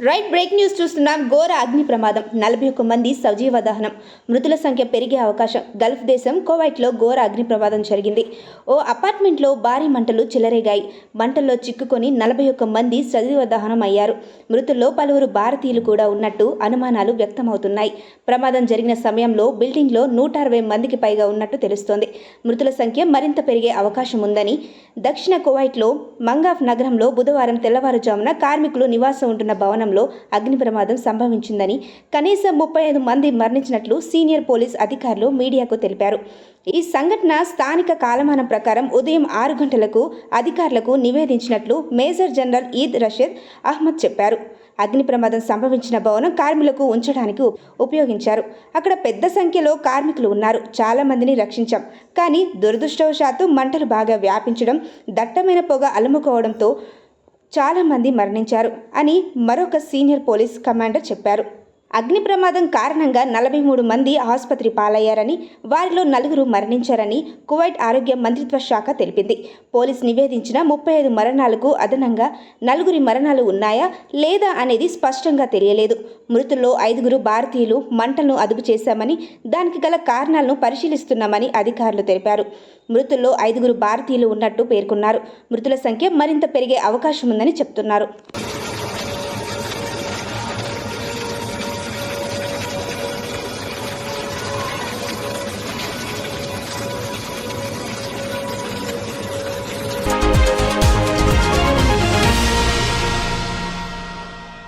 Right break news చూస్తున్నాం. ఘోర అగ్ని ప్రమాదం, 41 మంది సజీవ దహనం, మృతుల సంఖ్య పెరిగే అవకాశం. గల్ఫ్ దేశం కువైట్లో ఘోర అగ్ని ప్రమాదం జరిగింది. ఓ అపార్ట్మెంట్లో భారీ మంటలు చెలరేగాయి. మంటల్లో చిక్కుకొని 41 మంది సజీవ దహనం అయ్యారు. మృతుల్లో పలువురు భారతీయులు కూడా ఉన్నట్టు అనుమానాలు వ్యక్తమవుతున్నాయి. ప్రమాదం జరిగిన సమయంలో బిల్డింగ్లో 160 మందికి పైగా ఉన్నట్టు తెలుస్తోంది. మృతుల సంఖ్య మరింత పెరిగే అవకాశం ఉందని దక్షిణ కువైట్లో మంగాఫ్ నగరంలో బుధవారం తెల్లవారుజామున కార్మికులు నివాసం ఉంటున్న భవనంలో అగ్ని ప్రమాదం సంభవించిందని, కనీసం 35 మంది మరణించినట్లు సీనియర్ పోలీస్ అధికారులు మీడియాకు తెలిపారు. ఈ సంఘటన స్థానిక కాలమానం ప్రకారం ఉదయం 6 గంటలకు అధికారులకు నివేదించినట్లు మేజర్ జనరల్ ఈద్ రషీద్ అహ్మద్ చెప్పారు. అగ్ని ప్రమాదం సంభవించిన భవనం కార్మికులకు ఉంచడానికి ఉపయోగించారు. అక్కడ పెద్ద సంఖ్యలో కార్మికులు ఉన్నారు. చాలా మందిని రక్షించాం, కానీ దురదృష్టవశాత్తు మంటలు బాగా వ్యాపించడం, దట్టమైన పొగ అలుముకోవడంతో చాలా మంది మరణించారు అని మరొక సీనియర్ పోలీస్ కమాండర్ చెప్పారు. అగ్ని ప్రమాదం కారణంగా 43 మంది ఆసుపత్రి పాలయ్యారని, వారిలో 4 మరణించారని కువైట్ ఆరోగ్య మంత్రిత్వ శాఖ తెలిపింది. పోలీస్ నివేదించిన 35 మరణాలకు అదనంగా 4 మరణాలు ఉన్నాయా లేదా అనేది స్పష్టంగా తెలియలేదు. మృతుల్లో 5 భారతీయులు. మంటలను అదుపు చేశామని, దానికి గల కారణాలను పరిశీలిస్తున్నామని అధికారులు తెలిపారు. మృతుల్లో 5 భారతీయులు ఉన్నట్టు పేర్కొన్నారు. మృతుల సంఖ్య మరింత పెరిగే అవకాశం ఉందని చెప్తున్నారు.